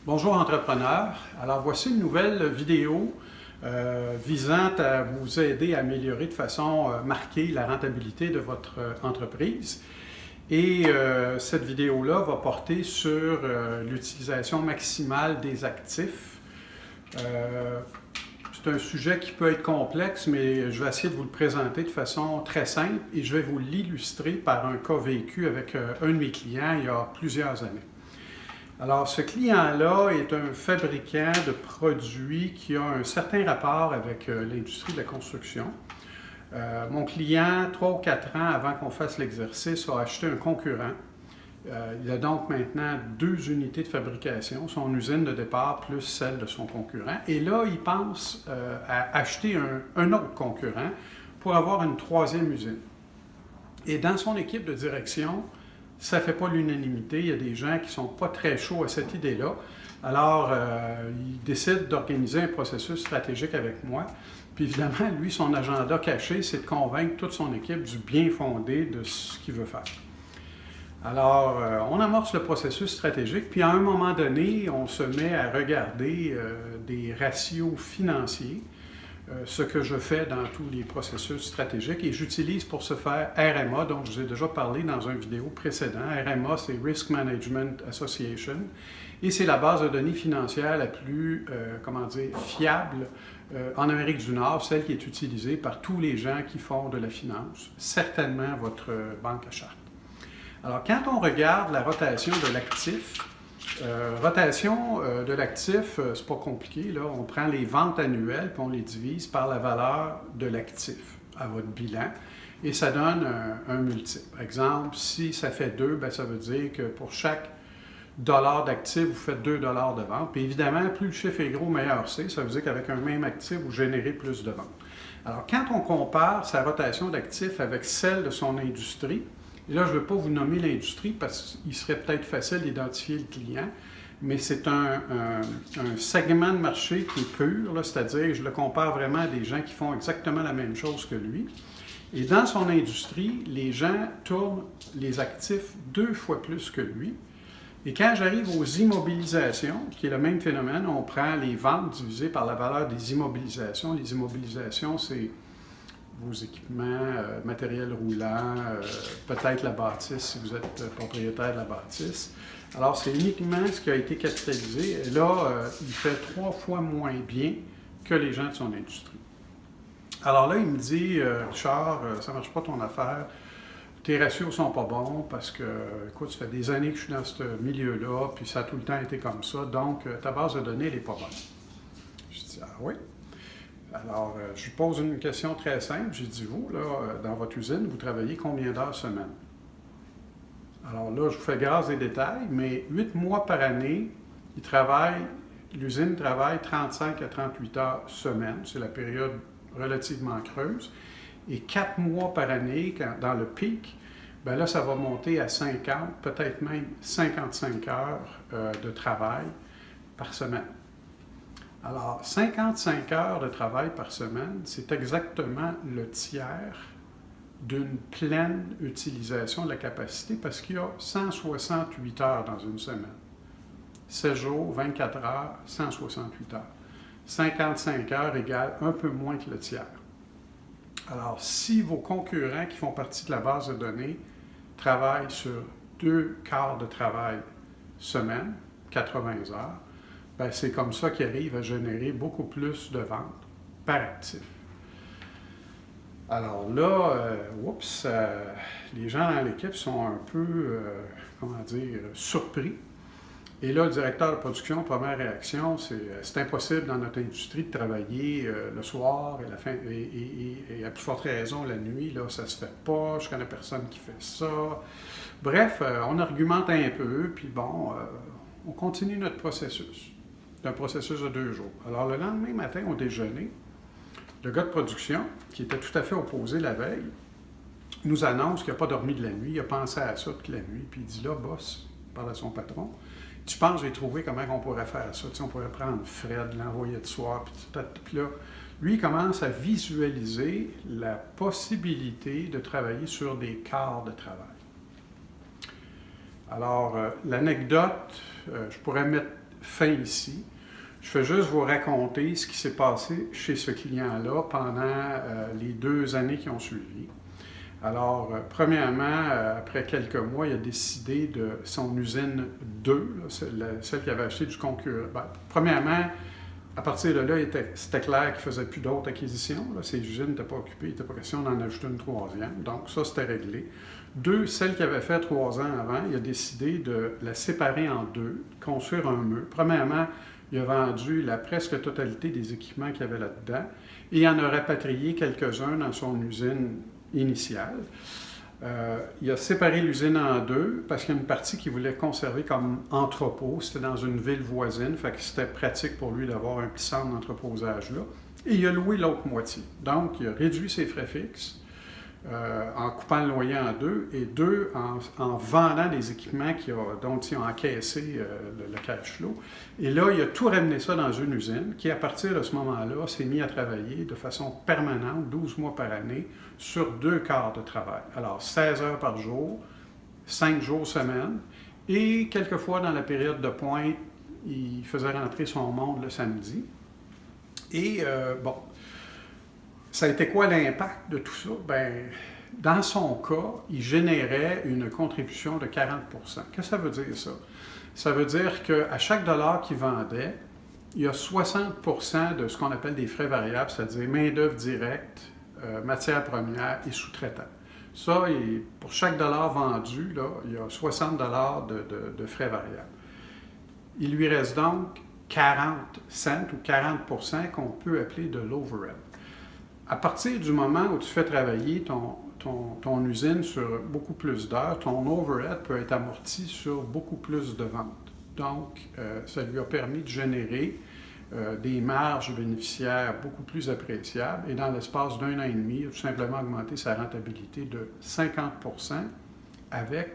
Bonjour entrepreneurs. Alors voici une nouvelle vidéo visant à vous aider à améliorer de façon marquée la rentabilité de votre entreprise. Et cette vidéo-là va porter sur l'utilisation maximale des actifs. C'est un sujet qui peut être complexe, mais je vais essayer de vous le présenter de façon très simple et je vais vous l'illustrer par un cas vécu avec un de mes clients il y a plusieurs années. Alors, ce client-là est un fabricant de produits qui a un certain rapport avec l'industrie de la construction. Mon client, 3 ou 4 ans avant qu'on fasse l'exercice, a acheté un concurrent. Il a donc maintenant 2 unités de fabrication, son usine de départ plus celle de son concurrent. Et là, il pense à acheter un autre concurrent pour avoir une 3e usine. Et dans son équipe de direction, ça ne fait pas l'unanimité. Il y a des gens qui ne sont pas très chauds à cette idée-là. Alors, il décide d'organiser un processus stratégique avec moi. Puis évidemment, lui, son agenda caché, c'est de convaincre toute son équipe du bien fondé de ce qu'il veut faire. Alors, on amorce le processus stratégique, puis à un moment donné, on se met à regarder des ratios financiers, ce que je fais dans tous les processus stratégiques, et j'utilise pour ce faire RMA, dont je vous ai déjà parlé dans une vidéo précédente. RMA, c'est Risk Management Association, et c'est la base de données financière la plus, fiable en Amérique du Nord, celle qui est utilisée par tous les gens qui font de la finance, certainement votre banque à charte. Alors, quand on regarde la rotation de l'actif, c'est pas compliqué. Là. On prend les ventes annuelles puis on les divise par la valeur de l'actif à votre bilan et ça donne un multiple. Par exemple, si ça fait 2, bien, ça veut dire que pour chaque dollar d'actif, vous faites 2 dollars de vente. Puis évidemment, plus le chiffre est gros, meilleur c'est. Ça veut dire qu'avec un même actif, vous générez plus de ventes. Alors, quand on compare sa rotation d'actifs avec celle de son industrie, et là, je ne veux pas vous nommer l'industrie parce qu'il serait peut-être facile d'identifier le client, mais c'est un segment de marché qui est pur, c'est-à-dire je le compare vraiment à des gens qui font exactement la même chose que lui. Et dans son industrie, les gens tournent les actifs 2 fois plus que lui. Et quand j'arrive aux immobilisations, qui est le même phénomène, on prend les ventes divisées par la valeur des immobilisations. Les immobilisations, c'est vos équipements, matériel roulant, peut-être la bâtisse si vous êtes propriétaire de la bâtisse. Alors, c'est uniquement ce qui a été capitalisé. Et là, il fait 3 fois moins bien que les gens de son industrie. Alors là, il me dit, Richard, ça ne marche pas ton affaire. Tes ratios ne sont pas bons parce que, écoute, ça fait des années que je suis dans ce milieu-là, puis ça a tout le temps été comme ça. Donc, ta base de données, elle n'est pas bonne. Je dis, ah oui? Alors, je lui pose une question très simple. J'ai dit, vous, là, dans votre usine, vous travaillez combien d'heures semaine? Alors là, je vous fais grâce des détails, mais 8 mois par année, l'usine travaille 35 à 38 heures semaine. C'est la période relativement creuse. Et 4 mois par année, dans le pic, bien là, ça va monter à 50, peut-être même 55 heures de travail par semaine. Alors, 55 heures de travail par semaine, c'est exactement le tiers d'une pleine utilisation de la capacité parce qu'il y a 168 heures dans une semaine. 7 jours, 24 heures, 168 heures. 55 heures égale un peu moins que le tiers. Alors, si vos concurrents qui font partie de la base de données travaillent sur 2 quarts de travail semaine, 80 heures, bien, c'est comme ça qu'ils arrivent à générer beaucoup plus de ventes par actif. Alors là, les gens dans l'équipe sont un peu, surpris. Et là, le directeur de production, première réaction, c'est impossible dans notre industrie de travailler le soir et à plus forte raison la nuit, là, ça se fait pas, je connais personne qui fait ça. Bref, on argumente un peu, puis bon, on continue notre processus. C'est un processus de 2 jours. Alors, le lendemain matin, au déjeuner, le gars de production, qui était tout à fait opposé la veille, nous annonce qu'il n'a pas dormi de la nuit, il a pensé à ça toute la nuit, puis il dit là, boss, il parle à son patron, tu penses, j'ai trouvé comment on pourrait faire ça, tu sais, on pourrait prendre Fred, l'envoyer de soir, puis là, lui, il commence à visualiser la possibilité de travailler sur des quarts de travail. Alors, l'anecdote, je pourrais mettre fin ici. Je vais juste vous raconter ce qui s'est passé chez ce client-là pendant les 2 années qui ont suivi. Alors, premièrement, après quelques mois, il a décidé de son usine 2, là, celle qu'il avait achetée du concurrent. Ben, premièrement, à partir de là, c'était clair qu'il ne faisait plus d'autres acquisitions. Là. Ses usines n'étaient pas occupées, il n'était pas question d'en ajouter une 3e. Donc, ça, c'était réglé. 2, celle qu'il avait fait 3 ans avant, il a décidé de la séparer en 2, construire un mur. Premièrement, il a vendu la presque totalité des équipements qu'il y avait là-dedans et il en a rapatrié quelques-uns dans son usine initiale. Il a séparé l'usine en 2 parce qu'il y a une partie qu'il voulait conserver comme entrepôt. C'était dans une ville voisine, fait que c'était pratique pour lui d'avoir un petit centre d'entreposage là. Et il a loué l'autre moitié. Donc, il a réduit ses frais fixes en coupant le loyer en 2 et 2 en vendant des équipements dont il a encaissé le cash flow. Et là, il a tout ramené ça dans une usine qui, à partir de ce moment-là, s'est mis à travailler de façon permanente, 12 mois par année, sur 2 quarts de travail. Alors, 16 heures par jour, 5 jours semaine, et quelquefois, dans la période de pointe, il faisait rentrer son monde le samedi. Et, bon, ça a été quoi l'impact de tout ça? Bien, dans son cas, il générait une contribution de 40 %. Qu'est-ce que ça veut dire, ça? Ça veut dire qu'à chaque dollar qu'il vendait, il y a 60 % de ce qu'on appelle des frais variables, c'est-à-dire main-d'œuvre directe, matières premières et sous-traitants. Ça, pour chaque dollar vendu, là, il y a 60 $ de frais variables. Il lui reste donc 40 cents ou 40 % qu'on peut appeler de l'overhead. À partir du moment où tu fais travailler ton usine sur beaucoup plus d'heures, ton overhead peut être amorti sur beaucoup plus de ventes. Donc, ça lui a permis de générer des marges bénéficiaires beaucoup plus appréciables et dans l'espace d'1 an et demi, il a tout simplement augmenté sa rentabilité de 50 % avec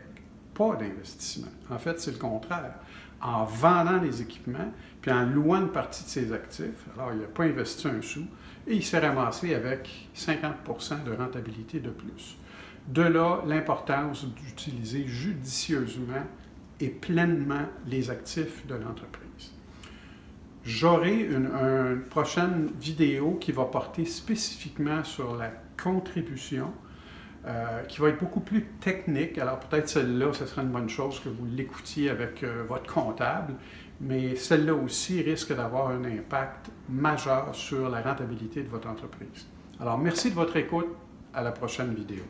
pas d'investissement. En fait, c'est le contraire. En vendant des équipements, puis en louant une partie de ses actifs, alors il n'a pas investi un sou, et il s'est ramassé avec 50 % de rentabilité de plus. De là, l'importance d'utiliser judicieusement et pleinement les actifs de l'entreprise. J'aurai une prochaine vidéo qui va porter spécifiquement sur la contribution, qui va être beaucoup plus technique. Alors peut-être celle-là, ce serait une bonne chose que vous l'écoutiez avec votre comptable, mais celle-là aussi risque d'avoir un impact majeur sur la rentabilité de votre entreprise. Alors merci de votre écoute. À la prochaine vidéo.